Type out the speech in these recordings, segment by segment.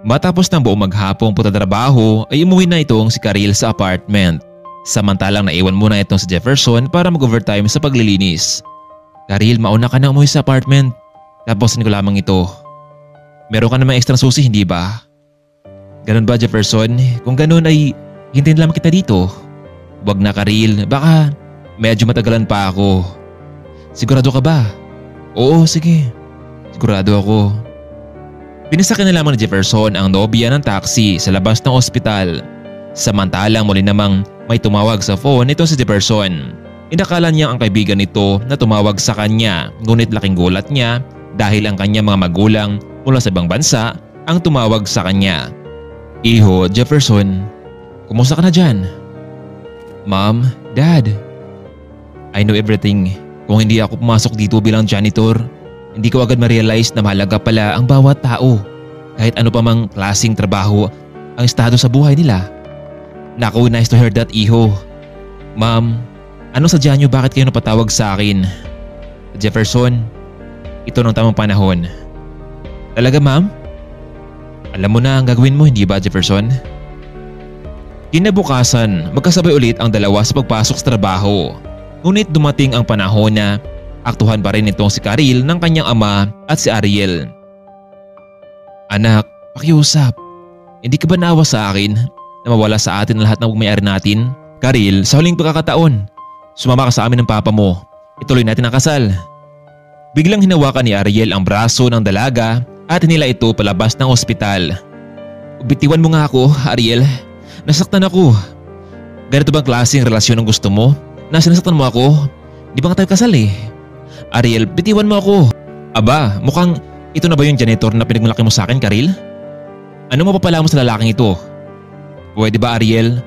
Matapos ng buong maghapong pagtatrabaho ay umuwi na itong si Karil sa apartment. Samantalang naiwan muna itong si Jefferson para mag-overtime sa paglilinis. Karil, mauna ka na umuwi sa apartment. Tapusin ko lamang ito. Meron ka namang extra susi, hindi ba? Ganun ba, Jefferson? Kung ganun ay hintayin lamang kita dito. Wag na, Karil, baka medyo matagalan pa ako. Sigurado ka ba? Oo, sige. Sigurado ako. Pinasakyan na lamang ni Jefferson ang nobya ng taxi sa labas ng ospital. Samantalang muli namang may tumawag sa phone nito si Jefferson. Inakala niya ang kaibigan nito na tumawag sa kanya, ngunit laking gulat niya dahil ang kanyang mga magulang mula sa ibang bansa ang tumawag sa kanya. Iho, Jefferson, kumusta ka na dyan? Mom, Dad, I know everything. Kung hindi ako pumasok dito bilang janitor, hindi ko agad ma-realize na mahalaga pala ang bawat tao, kahit ano pa mang klaseng trabaho ang estado sa buhay nila. Naku, nice to hear that, Iho. Ma'am, ano sadya niyo bakit kayo napatawag sa akin? Jefferson, ito ng tamang panahon. Talaga, ma'am? Alam mo na ang gagawin mo, hindi ba, Jefferson? Kinabukasan, magkasabay ulit ang dalawa sa pagpasok sa trabaho. Ngunit dumating ang panahon na aktuhan pa rin itong si Karil ng kanyang ama at si Ariel. Anak, pakiusap. Hindi ka ba naawa sa akin na mawala sa atin lahat ng may-ari natin? Karil, sa huling pagkakataon, sumama ka sa amin ng papa mo. Ituloy natin ang kasal. Biglang hinawakan ni Ariel ang braso ng dalaga at nila ito palabas ng ospital. Bitiwan mo nga ako, Ariel. Nasaktan ako. Ganito bang klaseng relasyon ang gusto mo? Na sinasaktan mo ako? Di ba nga tayo kasal eh? Ariel, bitiwan mo ako. Aba, mukhang ito na ba yung janitor na pinagmalaki mo sa akin, Karil? Ano mapapala mo sa lalaking ito? Pwede ba, Ariel?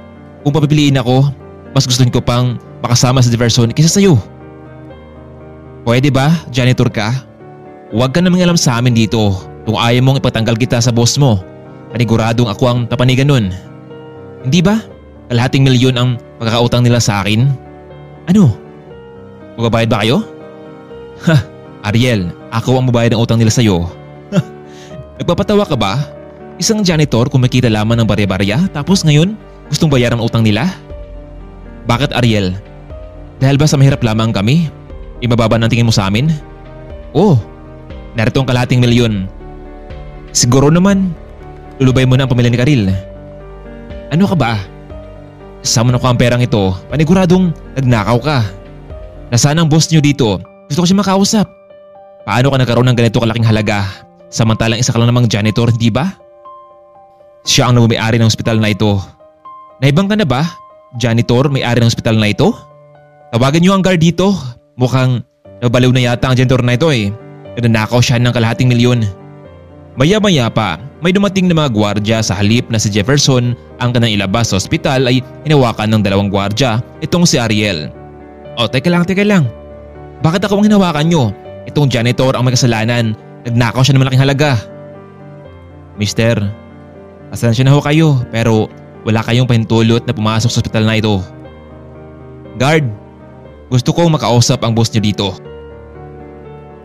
Kung papipiliin ako, mas gusto ko pang makasama sa Jefferson kaysa sa'yo. Pwede ba, janitor ka? Huwag ka namang alam sa amin dito. Kung ayaw mong ipatanggal kita sa boss mo, paniguradong ako ang papanigan nun. Hindi ba? Kalahating milyon ang pagkakautang nila sa akin? Ano? Magbabayad ba kayo? Ha, Ariel, ako ang mabayad ng utang nila sa'yo. Nagpapatawa ka ba? Isang janitor kumikita lamang ng barya-barya tapos ngayon gustong bayaran ang utang nila? Bakit, Ariel? Dahil ba sa mahirap lamang kami? Ibababa ng tingin mo sa amin? Oh, narito ang kalahating milyon. Siguro naman, lulubay mo na ang pamilya ni Karil. Ano ka ba? Sama na ko ang perang ito, paniguradong nagnakaw ka. Nasaan ang boss niyo dito? Gusto ko siya makausap. Paano ka nagkaroon ng ganito kalaking halaga? Samantalang isa ka lang namang janitor, hindi ba? Siya ang may-ari ng ospital na ito. Naibang ka na ba? Janitor, may-ari ng ospital na ito? Tawagan niyo ang guard dito. Mukhang nabaliw na yata ang janitor na ito eh. Nagnanakaw siya ng kalahating milyon. Maya-maya pa, may dumating na mga gwardya sa halip na si Jefferson ang kanang ilabas sa ospital ay hinawakan ng dalawang gwardya itong si Ariel. O, teka lang. Bakit ako ang hinawakan nyo? Itong janitor ang may kasalanan. Nagnakaw siya ng malaking halaga. Mister, pasensya na ho kayo pero wala kayong pahintulot na pumasok sa ospital na ito. Guard, gusto kong makausap ang boss nyo dito.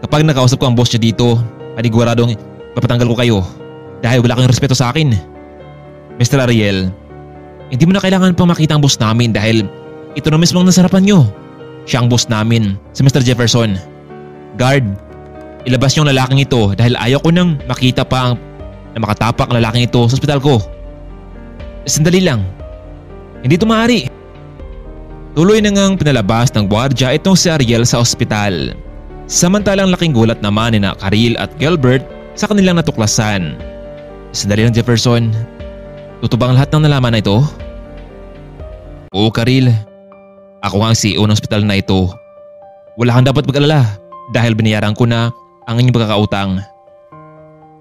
Kapag nakausap ko ang boss nyo dito, paniguradong papatanggal ko kayo dahil wala kayong respeto sa akin. Mr. Ariel, hindi mo na kailangan pang makita ang boss namin dahil ito na mismo ang nasarapan nyo. Siya ang boss namin, si Mr. Jefferson. Guard, ilabas niyo ang lalaking ito dahil ayaw ko nang makita pa na makatapak ang lalaking ito sa ospital ko. Sandali lang. Hindi ito maaari. Tuloy na ngang pinalabas ng gwardya itong si Ariel sa ospital. Samantalang laking gulat naman ni Karil at Gilbert sa kanilang natuklasan. Sandali lang, Jefferson. Totoo bang lahat ng nalaman na ito? Oo, Karil. Ako nga ang CEO ng ospital na ito. Wala kang dapat mag-alala dahil binayaran ko na ang inyong pagkakautang.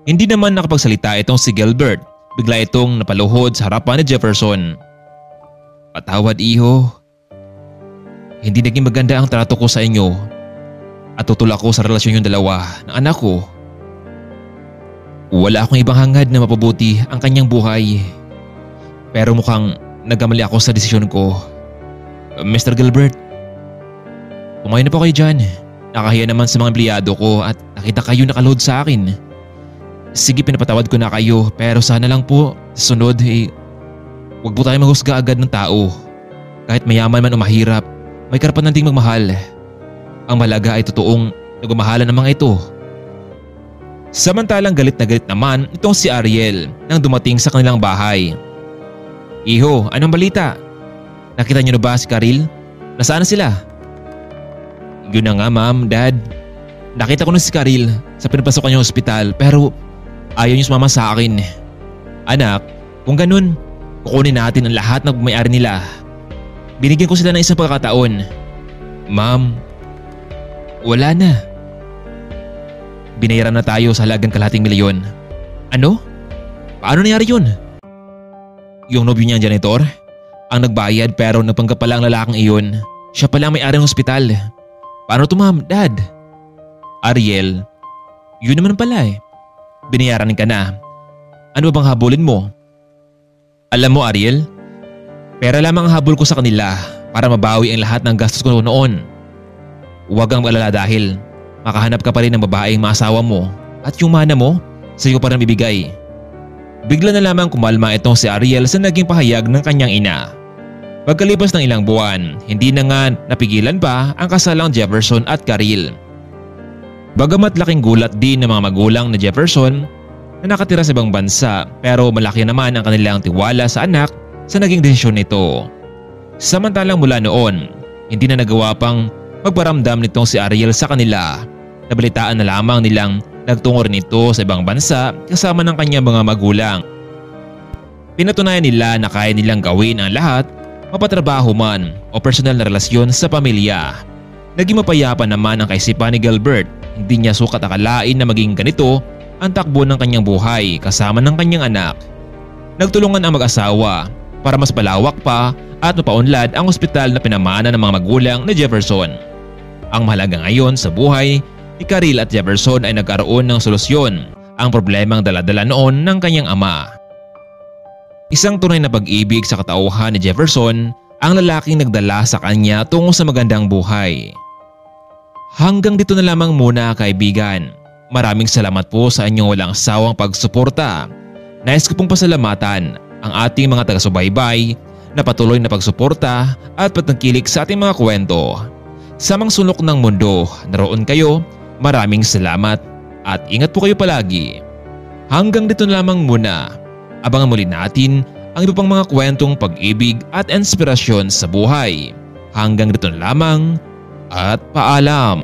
Hindi naman nakapagsalita itong si Gilbert. Bigla itong napaluhod sa harapan ni Jefferson. Patawad, Iho. Hindi naging maganda ang trato ko sa inyo at tutulak ko sa relasyon yung dalawa ng anak ko. Wala akong ibang hangad na mapabuti ang kanyang buhay. Pero mukhang nagkamali ako sa desisyon ko. Mr. Gilbert, kumain na po kayo dyan. Nakahiya naman sa mga empleyado ko at nakita kayo nakaload sa akin. Sige, pinapatawad ko na kayo pero sana lang po sa sunod huwag po tayo maghusga agad ng tao. Kahit mayaman man o mahirap, may karapatan ding magmahal. Ang malaga ay totoong nagmamahalan ng mga ito. Samantalang galit na galit naman itong si Ariel nang dumating sa kanilang bahay. Iho, anong balita? Nakita niyo na ba si Karil? Nasaan na sila? Yun na nga ma'am, dad. Nakita ko na si Karil sa pinapasok kanyang ospital pero ayaw niyo sumama sa akin. Anak, kung ganun, kukunin natin ang lahat ng may-ari nila. Binigyan ko sila ng isang pagkakataon. Ma'am, wala na. Binayaran na tayo sa halagang ₱250,000. Ano? Paano nangyari yun? Yung nobyo niyang janitor? Ang nagbayad pero nagpanggap pala ang lalaking iyon. Siya pala ang may-ari ng ospital. Paano to ma'am, dad? Ariel, yun naman pala Binayaran ka na. Ano bang habulin mo? Alam mo Ariel, pera lamang ang habol ko sa kanila para mabawi ang lahat ng gastos ko noon. Huwag kang mag-alala dahil makahanap ka pa rin ng babaeng maasawa mo at yung mana mo sa iyo pa rin bibigay. Bigla na lamang kumalma itong si Ariel sa naging pahayag ng kanyang ina. Pagkalipas ng ilang buwan, hindi na nga napigilan pa ang kasalang Jefferson at Karil. Bagamat laking gulat din ng mga magulang na Jefferson na nakatira sa ibang bansa pero malaki naman ang kanilang tiwala sa anak sa naging desisyon nito. Samantalang mula noon, hindi na nagawa pang magparamdam nitong si Ariel sa kanila. Nabalitaan na lamang nilang nagtungo rin ito sa ibang bansa kasama ng kanyang mga magulang. Pinatunayan nila na kaya nilang gawin ang lahat, mapatrabaho man o personal na relasyon sa pamilya. Naging mapayapa naman ang kaisipan ni Gilbert. Hindi niya sukat akalain na maging ganito ang takbo ng kanyang buhay kasama ng kanyang anak. Nagtulungan ang mag-asawa para mas palawak pa at mapaunlad ang ospital na pinamana ng mga magulang ni Jefferson. Ang mahalaga ngayon sa buhay ni Karil at Jefferson ay nagkaroon ng solusyon ang problemang dala-dala noon ng kanyang ama. Isang tunay na pag-ibig sa katauhan ni Jefferson ang lalaking nagdala sa kanya tungo sa magandang buhay. Hanggang dito na lamang muna kaibigan. Maraming salamat po sa inyong walang sawang pagsuporta. Nais ko pong pasalamatan ang ating mga taga-subaybay na patuloy na pagsuporta at patangkilik sa ating mga kwento. Sa mga sulok ng mundo, naroon kayo. Maraming salamat at ingat po kayo palagi. Hanggang dito na lamang muna. Abangan muli natin ang iba pang mga kwentong pag-ibig at inspirasyon sa buhay. Hanggang dito na lamang at paalam.